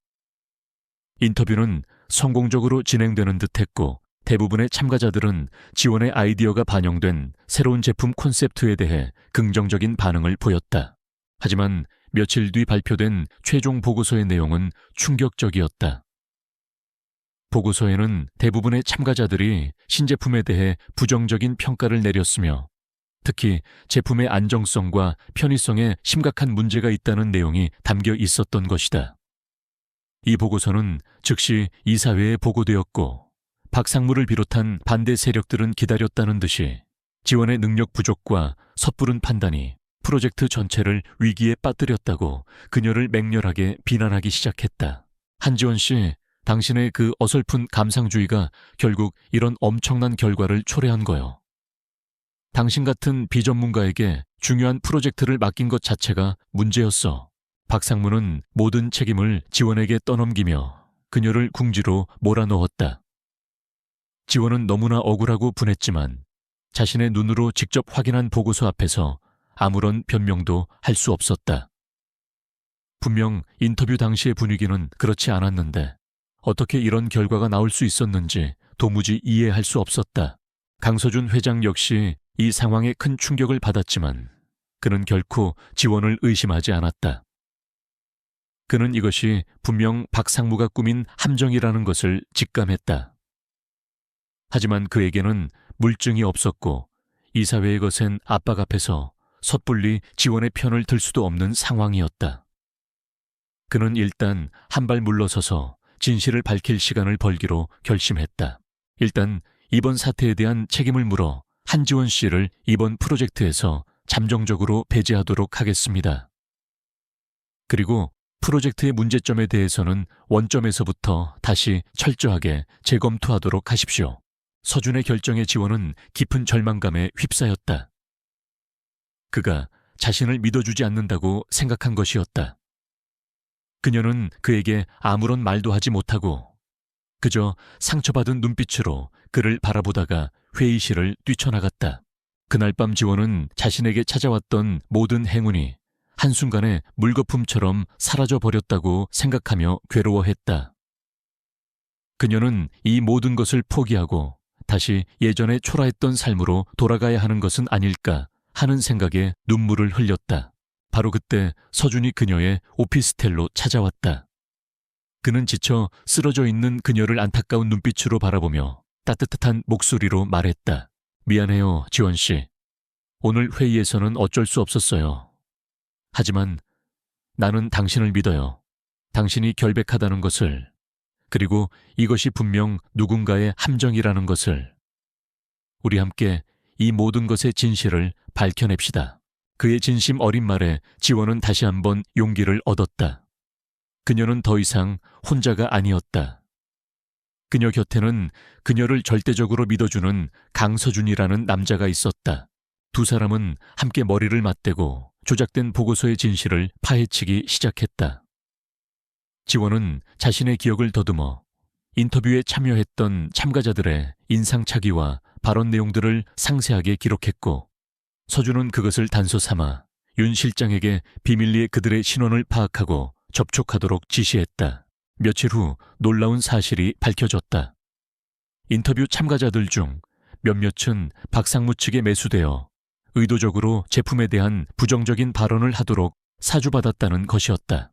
인터뷰는 성공적으로 진행되는 듯했고 대부분의 참가자들은 지원의 아이디어가 반영된 새로운 제품 콘셉트에 대해 긍정적인 반응을 보였다. 하지만 며칠 뒤 발표된 최종 보고서의 내용은 충격적이었다. 보고서에는 대부분의 참가자들이 신제품에 대해 부정적인 평가를 내렸으며 특히 제품의 안정성과 편의성에 심각한 문제가 있다는 내용이 담겨 있었던 것이다. 이 보고서는 즉시 이사회에 보고되었고 박상무를 비롯한 반대 세력들은 기다렸다는 듯이 지원의 능력 부족과 섣부른 판단이 프로젝트 전체를 위기에 빠뜨렸다고 그녀를 맹렬하게 비난하기 시작했다. 한지원 씨, 당신의 그 어설픈 감상주의가 결국 이런 엄청난 결과를 초래한 거요. 당신 같은 비전문가에게 중요한 프로젝트를 맡긴 것 자체가 문제였어. 박상무는 모든 책임을 지원에게 떠넘기며 그녀를 궁지로 몰아넣었다. 지원은 너무나 억울하고 분했지만 자신의 눈으로 직접 확인한 보고서 앞에서 아무런 변명도 할 수 없었다. 분명 인터뷰 당시의 분위기는 그렇지 않았는데 어떻게 이런 결과가 나올 수 있었는지 도무지 이해할 수 없었다. 강서준 회장 역시 이 상황에 큰 충격을 받았지만 그는 결코 지원을 의심하지 않았다. 그는 이것이 분명 박상무가 꾸민 함정이라는 것을 직감했다. 하지만 그에게는 물증이 없었고 이사회의 거센 압박 앞에서 섣불리 지원의 편을 들 수도 없는 상황이었다. 그는 일단 한 발 물러서서 진실을 밝힐 시간을 벌기로 결심했다. 일단 이번 사태에 대한 책임을 물어 한지원 씨를 이번 프로젝트에서 잠정적으로 배제하도록 하겠습니다. 그리고 프로젝트의 문제점에 대해서는 원점에서부터 다시 철저하게 재검토하도록 하십시오. 서준의 결정에 지원은 깊은 절망감에 휩싸였다. 그가 자신을 믿어주지 않는다고 생각한 것이었다. 그녀는 그에게 아무런 말도 하지 못하고 그저 상처받은 눈빛으로 그를 바라보다가 회의실을 뛰쳐나갔다. 그날 밤 지원은 자신에게 찾아왔던 모든 행운이 한순간에 물거품처럼 사라져버렸다고 생각하며 괴로워했다. 그녀는 이 모든 것을 포기하고 다시 예전에 초라했던 삶으로 돌아가야 하는 것은 아닐까 하는 생각에 눈물을 흘렸다. 바로 그때 서준이 그녀의 오피스텔로 찾아왔다. 그는 지쳐 쓰러져 있는 그녀를 안타까운 눈빛으로 바라보며 따뜻한 목소리로 말했다. 미안해요, 지원 씨. 오늘 회의에서는 어쩔 수 없었어요. 하지만 나는 당신을 믿어요. 당신이 결백하다는 것을, 그리고 이것이 분명 누군가의 함정이라는 것을. 우리 함께 이 모든 것의 진실을 밝혀냅시다. 그의 진심 어린 말에 지원은 다시 한번 용기를 얻었다. 그녀는 더 이상 혼자가 아니었다. 그녀 곁에는 그녀를 절대적으로 믿어주는 강서준이라는 남자가 있었다. 두 사람은 함께 머리를 맞대고 조작된 보고서의 진실을 파헤치기 시작했다. 지원은 자신의 기억을 더듬어 인터뷰에 참여했던 참가자들의 인상착의와 발언 내용들을 상세하게 기록했고 서준은 그것을 단서 삼아 윤 실장에게 비밀리에 그들의 신원을 파악하고 접촉하도록 지시했다. 며칠 후 놀라운 사실이 밝혀졌다. 인터뷰 참가자들 중 몇몇은 박상무 측에 매수되어 의도적으로 제품에 대한 부정적인 발언을 하도록 사주받았다는 것이었다.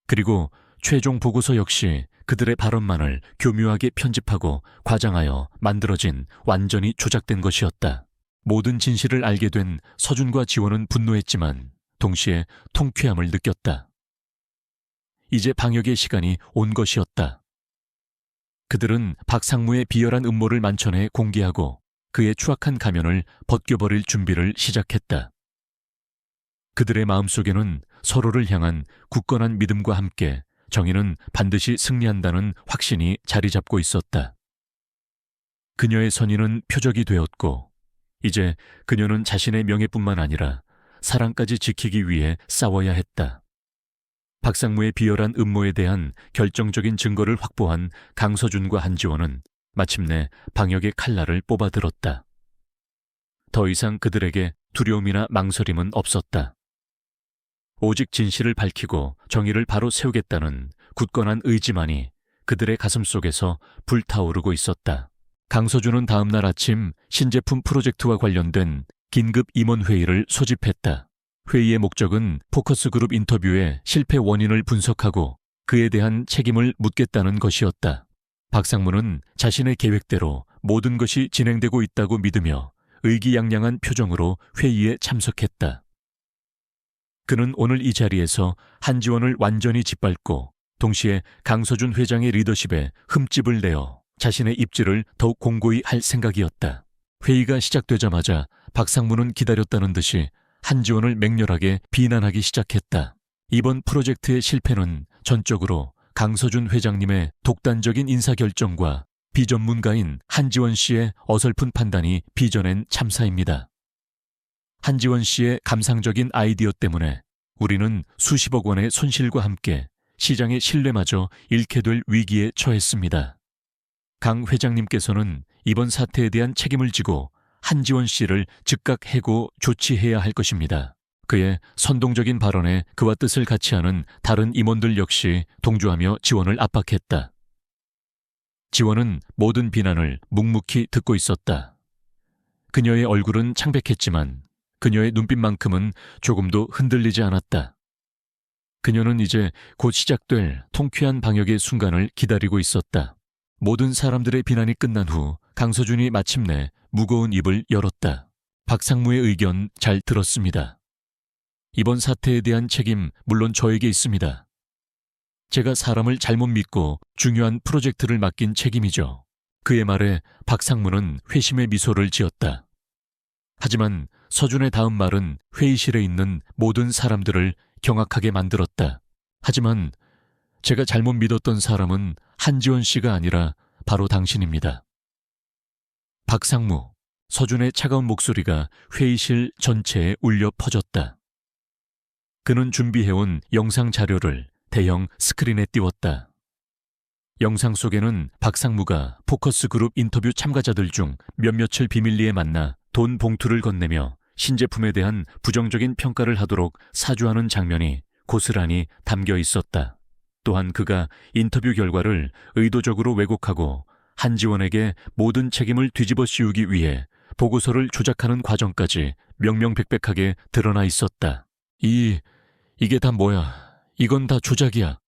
그리고 최종 보고서 역시 그들의 발언만을 교묘하게 편집하고 과장하여 만들어진 완전히 조작된 것이었다. 모든 진실을 알게 된 서준과 지원은 분노했지만 동시에 통쾌함을 느꼈다. 이제 방역의 시간이 온 것이었다. 그들은 박상무의 비열한 음모를 만천해 공개하고 그의 추악한 가면을 벗겨버릴 준비를 시작했다. 그들의 마음속에는 서로를 향한 굳건한 믿음과 함께 정의는 반드시 승리한다는 확신이 자리 잡고 있었다. 그녀의 선의는 표적이 되었고 이제 그녀는 자신의 명예뿐만 아니라 사랑까지 지키기 위해 싸워야 했다. 박상무의 비열한 음모에 대한 결정적인 증거를 확보한 강서준과 한지원은 마침내 방역의 칼날을 뽑아들었다. 더 이상 그들에게 두려움이나 망설임은 없었다. 오직 진실을 밝히고 정의를 바로 세우겠다는 굳건한 의지만이 그들의 가슴 속에서 불타오르고 있었다. 강서준은 다음 날 아침 신제품 프로젝트와 관련된 긴급 임원회의를 소집했다. 회의의 목적은 포커스그룹 인터뷰의 실패 원인을 분석하고 그에 대한 책임을 묻겠다는 것이었다. 박상무는 자신의 계획대로 모든 것이 진행되고 있다고 믿으며 의기양양한 표정으로 회의에 참석했다. 그는 오늘 이 자리에서 한지원을 완전히 짓밟고 동시에 강서준 회장의 리더십에 흠집을 내어 자신의 입지를 더욱 공고히 할 생각이었다. 회의가 시작되자마자 박상무는 기다렸다는 듯이 한지원을 맹렬하게 비난하기 시작했다. 이번 프로젝트의 실패는 전적으로 강서준 회장님의 독단적인 인사결정과 비전문가인 한지원 씨의 어설픈 판단이 빚어낸 참사입니다. 한지원 씨의 감상적인 아이디어 때문에 우리는 수십억 원의 손실과 함께 시장의 신뢰마저 잃게 될 위기에 처했습니다. 강 회장님께서는 이번 사태에 대한 책임을 지고 한지원 씨를 즉각 해고 조치해야 할 것입니다. 그의 선동적인 발언에 그와 뜻을 같이 하는 다른 임원들 역시 동조하며 지원을 압박했다. 지원은 모든 비난을 묵묵히 듣고 있었다. 그녀의 얼굴은 창백했지만 그녀의 눈빛만큼은 조금도 흔들리지 않았다. 그녀는 이제 곧 시작될 통쾌한 방역의 순간을 기다리고 있었다. 모든 사람들의 비난이 끝난 후 강서준이 마침내 무거운 입을 열었다. 박상무의 의견 잘 들었습니다. 이번 사태에 대한 책임 물론 저에게 있습니다. 제가 사람을 잘못 믿고 중요한 프로젝트를 맡긴 책임이죠. 그의 말에 박상무는 회심의 미소를 지었다. 하지만 서준의 다음 말은 회의실에 있는 모든 사람들을 경악하게 만들었다. 하지만 제가 잘못 믿었던 사람은 한지원 씨가 아니라 바로 당신입니다. 박상무, 서준의 차가운 목소리가 회의실 전체에 울려 퍼졌다. 그는 준비해온 영상 자료를 대형 스크린에 띄웠다. 영상 속에는 박상무가 포커스그룹 인터뷰 참가자들 중 몇몇을 비밀리에 만나 돈 봉투를 건네며 신제품에 대한 부정적인 평가를 하도록 사주하는 장면이 고스란히 담겨 있었다. 또한 그가 인터뷰 결과를 의도적으로 왜곡하고 한지원에게 모든 책임을 뒤집어 씌우기 위해 보고서를 조작하는 과정까지 명명백백하게 드러나 있었다. 이게 다 뭐야? 이건 다 조작이야.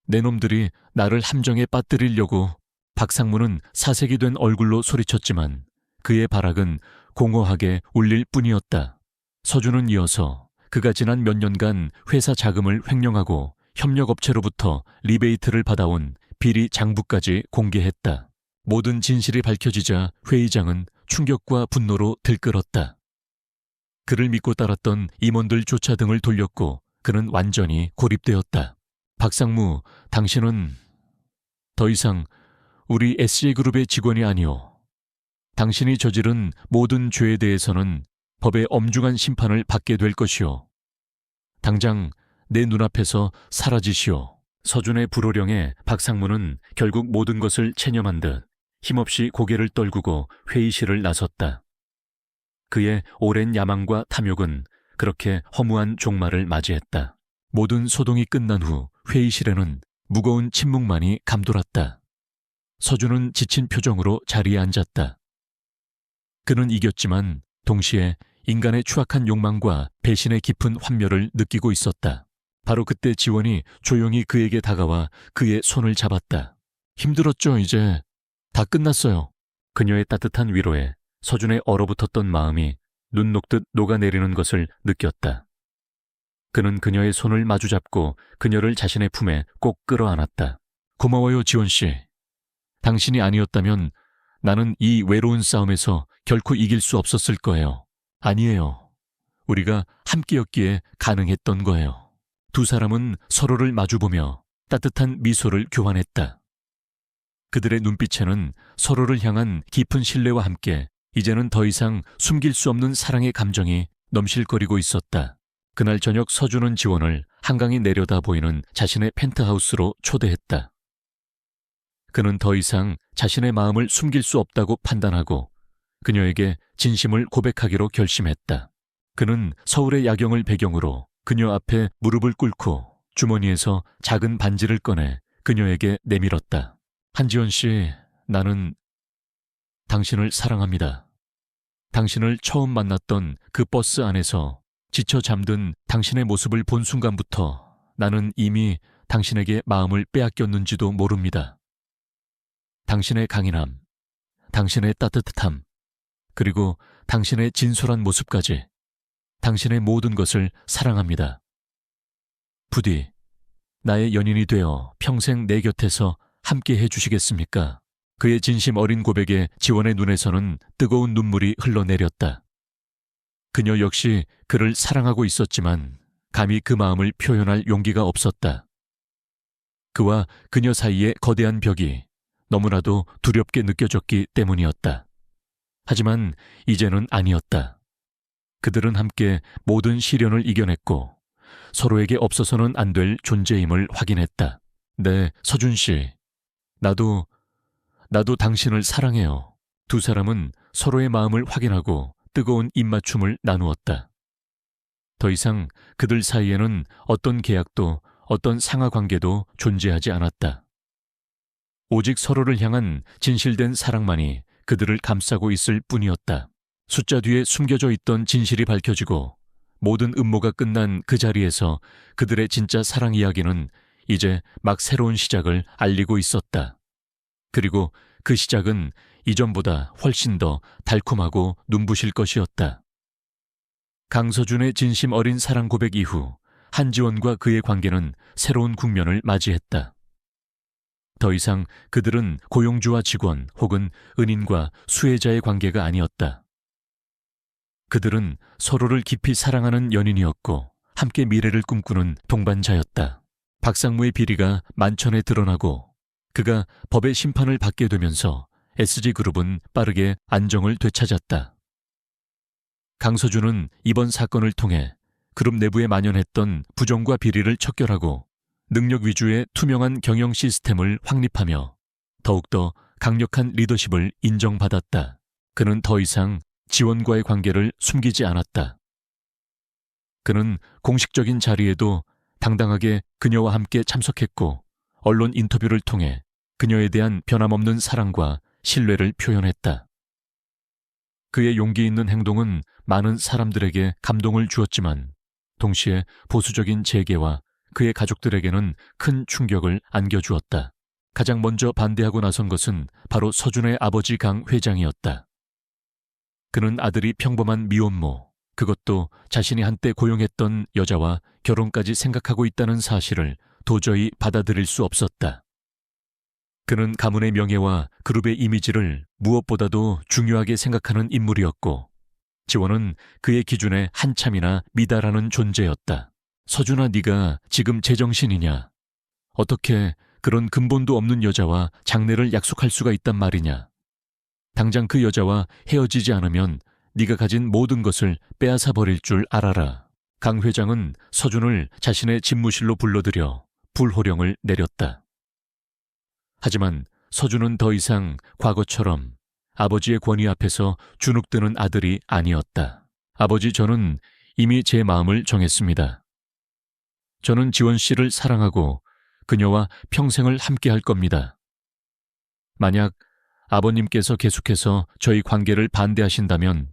내 놈들이 나를 함정에 빠뜨리려고. 박상무는 사색이 된 얼굴로 소리쳤지만 그의 발악은 공허하게 울릴 뿐이었다. 서준은 이어서 그가 지난 몇 년간 회사 자금을 횡령하고 협력업체로부터 리베이트를 받아온 비리 장부까지 공개했다. 모든 진실이 밝혀지자 회의장은 충격과 분노로 들끓었다. 그를 믿고 따랐던 임원들조차 등을 돌렸고 그는 완전히 고립되었다. 박상무, 당신은 더 이상 우리 SJ그룹의 직원이 아니오. 당신이 저지른 모든 죄에 대해서는 법의 엄중한 심판을 받게 될 것이오. 당장 내 눈앞에서 사라지시오. 서준의 불호령에 박상무는 결국 모든 것을 체념한 듯 힘없이 고개를 떨구고 회의실을 나섰다. 그의 오랜 야망과 탐욕은 그렇게 허무한 종말을 맞이했다. 모든 소동이 끝난 후 회의실에는 무거운 침묵만이 감돌았다. 서준은 지친 표정으로 자리에 앉았다. 그는 이겼지만 동시에 인간의 추악한 욕망과 배신의 깊은 환멸을 느끼고 있었다. 바로 그때 지원이 조용히 그에게 다가와 그의 손을 잡았다. 힘들었죠, 이제. 다 끝났어요. 그녀의 따뜻한 위로에 서준의 얼어붙었던 마음이 눈 녹듯 녹아내리는 것을 느꼈다. 그는 그녀의 손을 마주잡고 그녀를 자신의 품에 꼭 끌어안았다. 고마워요, 지원씨. 당신이 아니었다면 나는 이 외로운 싸움에서 결코 이길 수 없었을 거예요. 아니에요. 우리가 함께였기에 가능했던 거예요. 두 사람은 서로를 마주보며 따뜻한 미소를 교환했다. 그들의 눈빛에는 서로를 향한 깊은 신뢰와 함께 이제는 더 이상 숨길 수 없는 사랑의 감정이 넘실거리고 있었다. 그날 저녁 서준은 지원을 한강이 내려다 보이는 자신의 펜트하우스로 초대했다. 그는 더 이상 자신의 마음을 숨길 수 없다고 판단하고 그녀에게 진심을 고백하기로 결심했다. 그는 서울의 야경을 배경으로 그녀 앞에 무릎을 꿇고 주머니에서 작은 반지를 꺼내 그녀에게 내밀었다. 한지원 씨, 나는 당신을 사랑합니다. 당신을 처음 만났던 그 버스 안에서 지쳐 잠든 당신의 모습을 본 순간부터 나는 이미 당신에게 마음을 빼앗겼는지도 모릅니다. 당신의 강인함, 당신의 따뜻함, 그리고 당신의 진솔한 모습까지 당신의 모든 것을 사랑합니다. 부디 나의 연인이 되어 평생 내 곁에서 함께 해주시겠습니까? 그의 진심 어린 고백에 지원의 눈에서는 뜨거운 눈물이 흘러내렸다. 그녀 역시 그를 사랑하고 있었지만 감히 그 마음을 표현할 용기가 없었다. 그와 그녀 사이의 거대한 벽이 너무나도 두렵게 느껴졌기 때문이었다. 하지만 이제는 아니었다. 그들은 함께 모든 시련을 이겨냈고 서로에게 없어서는 안 될 존재임을 확인했다. 네, 서준 씨. 나도 당신을 사랑해요. 두 사람은 서로의 마음을 확인하고 뜨거운 입맞춤을 나누었다. 더 이상 그들 사이에는 어떤 계약도 어떤 상하관계도 존재하지 않았다. 오직 서로를 향한 진실된 사랑만이 그들을 감싸고 있을 뿐이었다. 숫자 뒤에 숨겨져 있던 진실이 밝혀지고 모든 음모가 끝난 그 자리에서 그들의 진짜 사랑 이야기는 이제 막 새로운 시작을 알리고 있었다. 그리고 그 시작은 이전보다 훨씬 더 달콤하고 눈부실 것이었다. 강서준의 진심 어린 사랑 고백 이후 한지원과 그의 관계는 새로운 국면을 맞이했다. 더 이상 그들은 고용주와 직원 혹은 은인과 수혜자의 관계가 아니었다. 그들은 서로를 깊이 사랑하는 연인이었고 함께 미래를 꿈꾸는 동반자였다. 박상무의 비리가 만천에 드러나고 그가 법의 심판을 받게 되면서 SG그룹은 빠르게 안정을 되찾았다. 강서준은 이번 사건을 통해 그룹 내부에 만연했던 부정과 비리를 척결하고 능력 위주의 투명한 경영 시스템을 확립하며 더욱더 강력한 리더십을 인정받았다. 그는 더 이상 지원과의 관계를 숨기지 않았다. 그는 공식적인 자리에도 당당하게 그녀와 함께 참석했고 언론 인터뷰를 통해 그녀에 대한 변함없는 사랑과 신뢰를 표현했다. 그의 용기 있는 행동은 많은 사람들에게 감동을 주었지만 동시에 보수적인 재계와 그의 가족들에게는 큰 충격을 안겨주었다. 가장 먼저 반대하고 나선 것은 바로 서준의 아버지 강 회장이었다. 그는 아들이 평범한 미혼모, 그것도 자신이 한때 고용했던 여자와 결혼까지 생각하고 있다는 사실을 도저히 받아들일 수 없었다. 그는 가문의 명예와 그룹의 이미지를 무엇보다도 중요하게 생각하는 인물이었고 지원은 그의 기준에 한참이나 미달하는 존재였다. 서준아, 네가 지금 제정신이냐? 어떻게 그런 근본도 없는 여자와 장래를 약속할 수가 있단 말이냐? 당장 그 여자와 헤어지지 않으면 네가 가진 모든 것을 빼앗아 버릴 줄 알아라. 강 회장은 서준을 자신의 집무실로 불러들여 불호령을 내렸다. 하지만 서준은 더 이상 과거처럼 아버지의 권위 앞에서 주눅드는 아들이 아니었다. 아버지, 저는 이미 제 마음을 정했습니다. 저는 지원 씨를 사랑하고 그녀와 평생을 함께할 겁니다. 만약 아버님께서 계속해서 저희 관계를 반대하신다면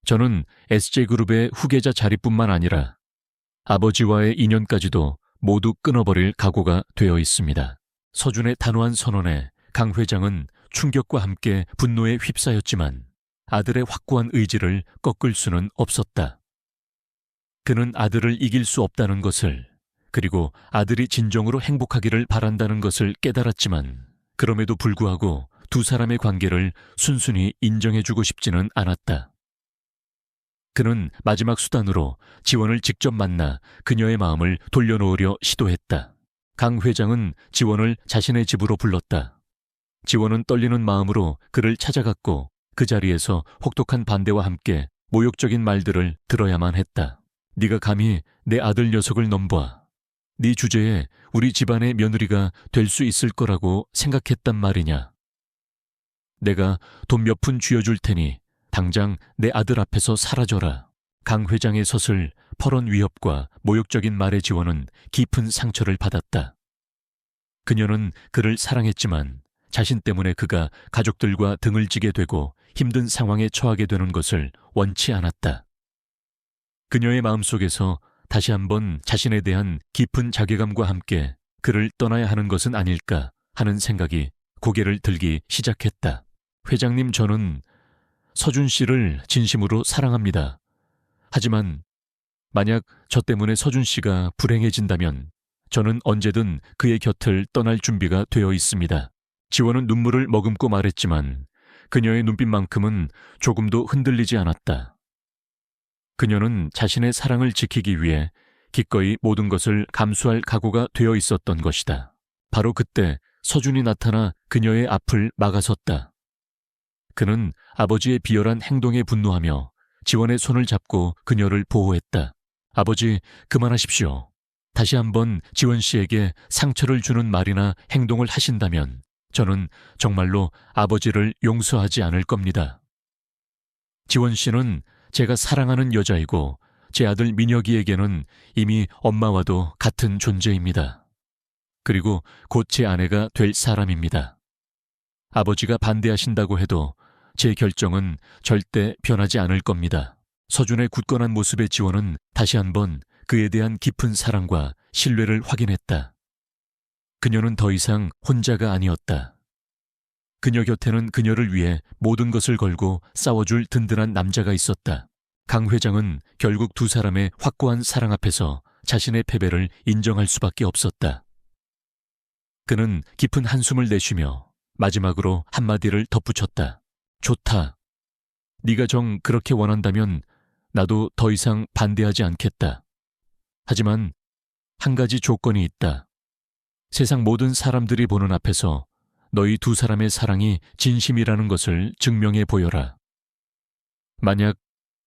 저는 SJ그룹의 후계자 자리뿐만 아니라 아버지와의 인연까지도 모두 끊어버릴 각오가 되어 있습니다. 서준의 단호한 선언에 강 회장은 충격과 함께 분노에 휩싸였지만 아들의 확고한 의지를 꺾을 수는 없었다. 그는 아들을 이길 수 없다는 것을, 그리고 아들이 진정으로 행복하기를 바란다는 것을 깨달았지만 그럼에도 불구하고 두 사람의 관계를 순순히 인정해주고 싶지는 않았다. 그는 마지막 수단으로 지원을 직접 만나 그녀의 마음을 돌려놓으려 시도했다. 강 회장은 지원을 자신의 집으로 불렀다. 지원은 떨리는 마음으로 그를 찾아갔고 그 자리에서 혹독한 반대와 함께 모욕적인 말들을 들어야만 했다. 네가 감히 내 아들 녀석을 넘봐. 네 주제에 우리 집안의 며느리가 될 수 있을 거라고 생각했단 말이냐. 내가 돈 몇 푼 쥐어줄 테니 당장 내 아들 앞에서 사라져라. 강 회장의 서슬, 퍼런 위협과 모욕적인 말의 지원은 깊은 상처를 받았다. 그녀는 그를 사랑했지만 자신 때문에 그가 가족들과 등을 지게 되고 힘든 상황에 처하게 되는 것을 원치 않았다. 그녀의 마음속에서 다시 한번 자신에 대한 깊은 자괴감과 함께 그를 떠나야 하는 것은 아닐까 하는 생각이 고개를 들기 시작했다. 회장님, 저는 서준 씨를 진심으로 사랑합니다. 하지만 만약 저 때문에 서준 씨가 불행해진다면 저는 언제든 그의 곁을 떠날 준비가 되어 있습니다. 지원은 눈물을 머금고 말했지만 그녀의 눈빛만큼은 조금도 흔들리지 않았다. 그녀는 자신의 사랑을 지키기 위해 기꺼이 모든 것을 감수할 각오가 되어 있었던 것이다. 바로 그때 서준이 나타나 그녀의 앞을 막아섰다. 그는 아버지의 비열한 행동에 분노하며 지원의 손을 잡고 그녀를 보호했다. 아버지, 그만하십시오. 다시 한번 지원 씨에게 상처를 주는 말이나 행동을 하신다면 저는 정말로 아버지를 용서하지 않을 겁니다. 지원 씨는 제가 사랑하는 여자이고 제 아들 민혁이에게는 이미 엄마와도 같은 존재입니다. 그리고 곧 제 아내가 될 사람입니다. 아버지가 반대하신다고 해도 제 결정은 절대 변하지 않을 겁니다. 서준의 굳건한 모습의 지원은 다시 한번 그에 대한 깊은 사랑과 신뢰를 확인했다. 그녀는 더 이상 혼자가 아니었다. 그녀 곁에는 그녀를 위해 모든 것을 걸고 싸워줄 든든한 남자가 있었다. 강 회장은 결국 두 사람의 확고한 사랑 앞에서 자신의 패배를 인정할 수밖에 없었다. 그는 깊은 한숨을 내쉬며 마지막으로 한마디를 덧붙였다. 좋다. 네가 정 그렇게 원한다면 나도 더 이상 반대하지 않겠다. 하지만 한 가지 조건이 있다. 세상 모든 사람들이 보는 앞에서 너희 두 사람의 사랑이 진심이라는 것을 증명해 보여라. 만약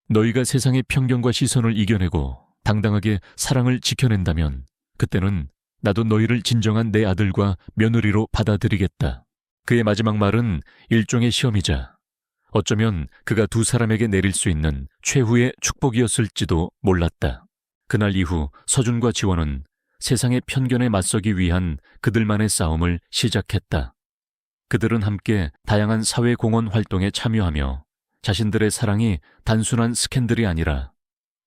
너희가 세상의 편견과 시선을 이겨내고 당당하게 사랑을 지켜낸다면 그때는 나도 너희를 진정한 내 아들과 며느리로 받아들이겠다. 그의 마지막 말은 일종의 시험이자 어쩌면 그가 두 사람에게 내릴 수 있는 최후의 축복이었을지도 몰랐다. 그날 이후 서준과 지원은 세상의 편견에 맞서기 위한 그들만의 싸움을 시작했다. 그들은 함께 다양한 사회공헌 활동에 참여하며 자신들의 사랑이 단순한 스캔들이 아니라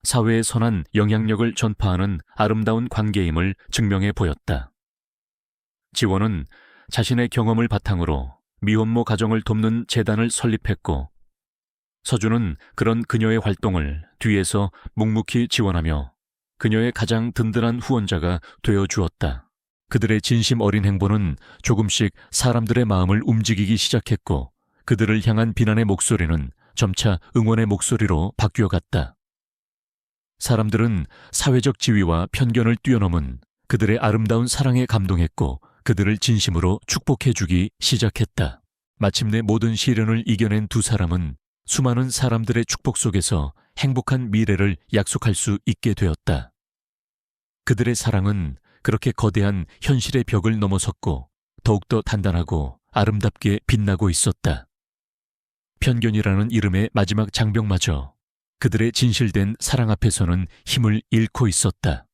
사회에 선한 영향력을 전파하는 아름다운 관계임을 증명해 보였다. 지원은 자신의 경험을 바탕으로 미혼모 가정을 돕는 재단을 설립했고 서준은 그런 그녀의 활동을 뒤에서 묵묵히 지원하며 그녀의 가장 든든한 후원자가 되어 주었다. 그들의 진심 어린 행보는 조금씩 사람들의 마음을 움직이기 시작했고 그들을 향한 비난의 목소리는 점차 응원의 목소리로 바뀌어갔다. 사람들은 사회적 지위와 편견을 뛰어넘은 그들의 아름다운 사랑에 감동했고 그들을 진심으로 축복해주기 시작했다. 마침내 모든 시련을 이겨낸 두 사람은 수많은 사람들의 축복 속에서 행복한 미래를 약속할 수 있게 되었다. 그들의 사랑은 그렇게 거대한 현실의 벽을 넘어섰고 더욱더 단단하고 아름답게 빛나고 있었다. 편견이라는 이름의 마지막 장벽마저 그들의 진실된 사랑 앞에서는 힘을 잃고 있었다.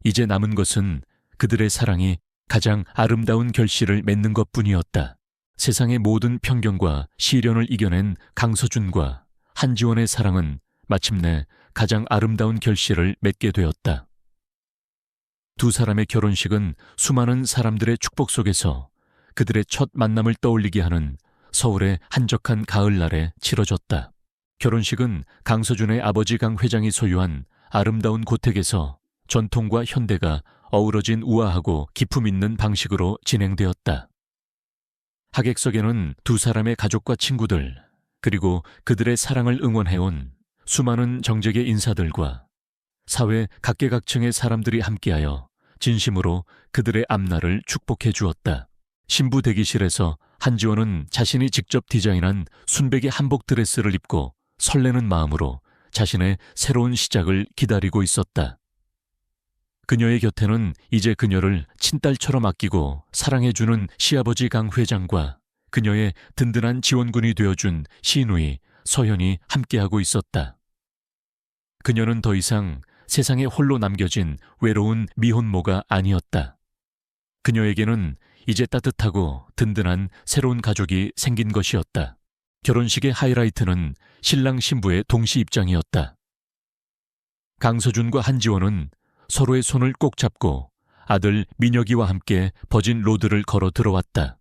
이제 남은 것은 그들의 사랑이 가장 아름다운 결실을 맺는 것뿐이었다. 세상의 모든 편견과 시련을 이겨낸 강서준과 한지원의 사랑은 마침내 가장 아름다운 결실을 맺게 되었다. 두 사람의 결혼식은 수많은 사람들의 축복 속에서 그들의 첫 만남을 떠올리게 하는 서울의 한적한 가을날에 치러졌다. 결혼식은 강서준의 아버지 강 회장이 소유한 아름다운 고택에서 전통과 현대가 어우러진 우아하고 기품 있는 방식으로 진행되었다. 하객석에는 두 사람의 가족과 친구들, 그리고 그들의 사랑을 응원해온 수많은 정재계 인사들과 사회 각계각층의 사람들이 함께하여 진심으로 그들의 앞날을 축복해 주었다. 신부 대기실에서 한지원은 자신이 직접 디자인한 순백의 한복 드레스를 입고 설레는 마음으로 자신의 새로운 시작을 기다리고 있었다. 그녀의 곁에는 이제 그녀를 친딸처럼 아끼고 사랑해주는 시아버지 강 회장과 그녀의 든든한 지원군이 되어준 시누이 서현이 함께하고 있었다. 그녀는 더 이상 세상에 홀로 남겨진 외로운 미혼모가 아니었다. 그녀에게는 이제 따뜻하고 든든한 새로운 가족이 생긴 것이었다. 결혼식의 하이라이트는 신랑 신부의 동시 입장이었다. 강서준과 한지원은 서로의 손을 꼭 잡고 아들 민혁이와 함께 버진 로드를 걸어 들어왔다.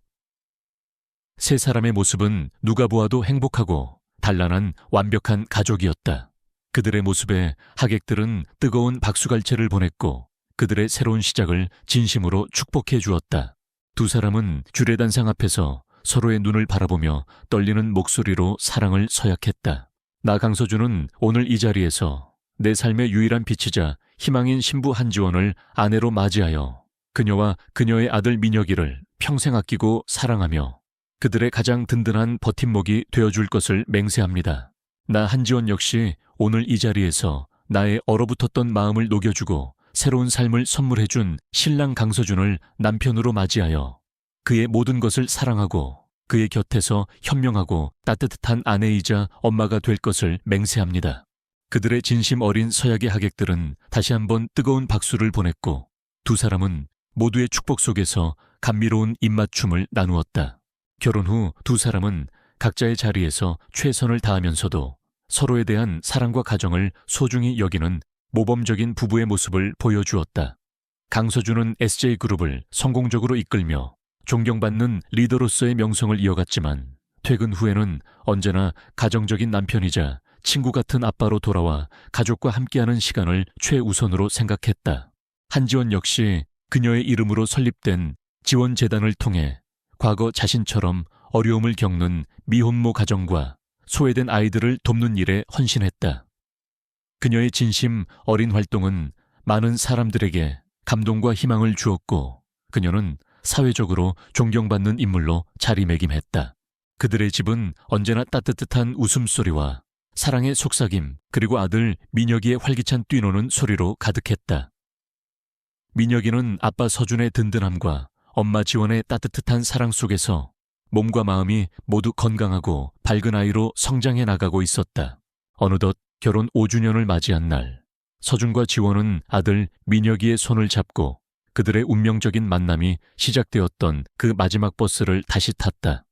세 사람의 모습은 누가 보아도 행복하고 단란한 완벽한 가족이었다. 그들의 모습에 하객들은 뜨거운 박수갈채를 보냈고 그들의 새로운 시작을 진심으로 축복해 주었다. 두 사람은 주례단상 앞에서 서로의 눈을 바라보며 떨리는 목소리로 사랑을 서약했다. 나 강서준은 오늘 이 자리에서 내 삶의 유일한 빛이자 희망인 신부 한지원을 아내로 맞이하여 그녀와 그녀의 아들 민혁이를 평생 아끼고 사랑하며 그들의 가장 든든한 버팀목이 되어줄 것을 맹세합니다. 나 한지원 역시 오늘 이 자리에서 나의 얼어붙었던 마음을 녹여주고 새로운 삶을 선물해준 신랑 강서준을 남편으로 맞이하여 그의 모든 것을 사랑하고 그의 곁에서 현명하고 따뜻한 아내이자 엄마가 될 것을 맹세합니다. 그들의 진심 어린 서약의 하객들은 다시 한번 뜨거운 박수를 보냈고 두 사람은 모두의 축복 속에서 감미로운 입맞춤을 나누었다. 결혼 후 두 사람은 각자의 자리에서 최선을 다하면서도 서로에 대한 사랑과 가정을 소중히 여기는 모범적인 부부의 모습을 보여주었다. 강서준은 SJ그룹을 성공적으로 이끌며 존경받는 리더로서의 명성을 이어갔지만 퇴근 후에는 언제나 가정적인 남편이자 친구 같은 아빠로 돌아와 가족과 함께하는 시간을 최우선으로 생각했다. 한지원 역시 그녀의 이름으로 설립된 지원재단을 통해 과거 자신처럼 어려움을 겪는 미혼모 가정과 소외된 아이들을 돕는 일에 헌신했다. 그녀의 진심 어린 활동은 많은 사람들에게 감동과 희망을 주었고 그녀는 사회적으로 존경받는 인물로 자리매김했다. 그들의 집은 언제나 따뜻한 웃음소리와 사랑의 속삭임 그리고 아들 민혁이의 활기찬 뛰노는 소리로 가득했다. 민혁이는 아빠 서준의 든든함과 엄마 지원의 따뜻한 사랑 속에서 몸과 마음이 모두 건강하고 밝은 아이로 성장해 나가고 있었다. 어느덧 결혼 5주년을 맞이한 날, 서준과 지원은 아들 민혁이의 손을 잡고 그들의 운명적인 만남이 시작되었던 그 마지막 버스를 다시 탔다.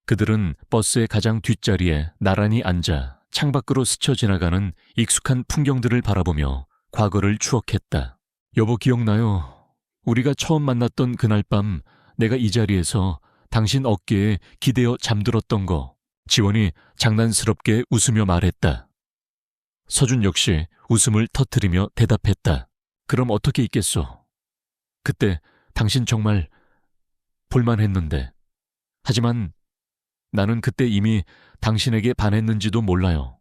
그들은 버스의 가장 뒷자리에 나란히 앉아 창밖으로 스쳐 지나가는 익숙한 풍경들을 바라보며 과거를 추억했다. 여보 기억나요? 우리가 처음 만났던 그날 밤 내가 이 자리에서 당신 어깨에 기대어 잠들었던 거. 지원이 장난스럽게 웃으며 말했다. 서준 역시 웃음을 터뜨리며 대답했다. 그럼 어떻게 있겠소? 그때 당신 정말 볼만했는데. 하지만 나는 그때 이미 당신에게 반했는지도 몰라요.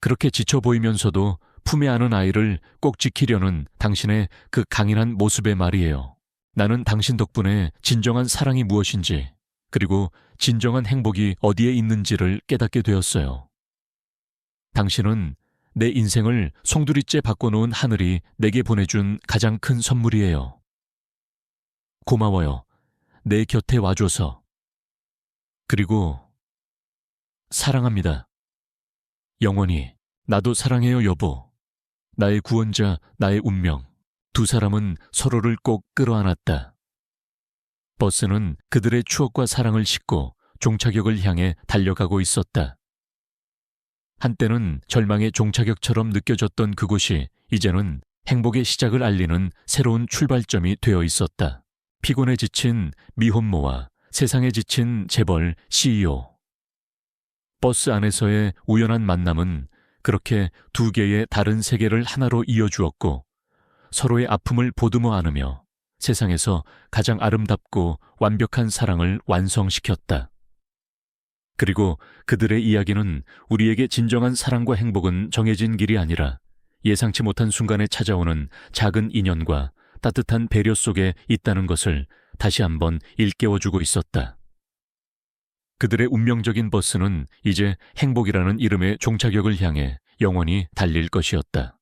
그렇게 지쳐 보이면서도 품에 안은 아이를 꼭 지키려는 당신의 그 강인한 모습의 말이에요. 나는 당신 덕분에 진정한 사랑이 무엇인지, 그리고 진정한 행복이 어디에 있는지를 깨닫게 되었어요. 당신은 내 인생을 송두리째 바꿔놓은 하늘이 내게 보내준 가장 큰 선물이에요. 고마워요. 내 곁에 와줘서. 그리고 사랑합니다. 영원히. 나도 사랑해요, 여보. 나의 구원자, 나의 운명. 두 사람은 서로를 꼭 끌어안았다. 버스는 그들의 추억과 사랑을 싣고 종착역을 향해 달려가고 있었다. 한때는 절망의 종착역처럼 느껴졌던 그곳이 이제는 행복의 시작을 알리는 새로운 출발점이 되어 있었다. 피곤에 지친 미혼모와 세상에 지친 재벌 CEO. 버스 안에서의 우연한 만남은 그렇게 두 개의 다른 세계를 하나로 이어주었고 서로의 아픔을 보듬어 안으며 세상에서 가장 아름답고 완벽한 사랑을 완성시켰다. 그리고 그들의 이야기는 우리에게 진정한 사랑과 행복은 정해진 길이 아니라 예상치 못한 순간에 찾아오는 작은 인연과 따뜻한 배려 속에 있다는 것을 다시 한번 일깨워주고 있었다. 그들의 운명적인 버스는 이제 행복이라는 이름의 종착역을 향해 영원히 달릴 것이었다.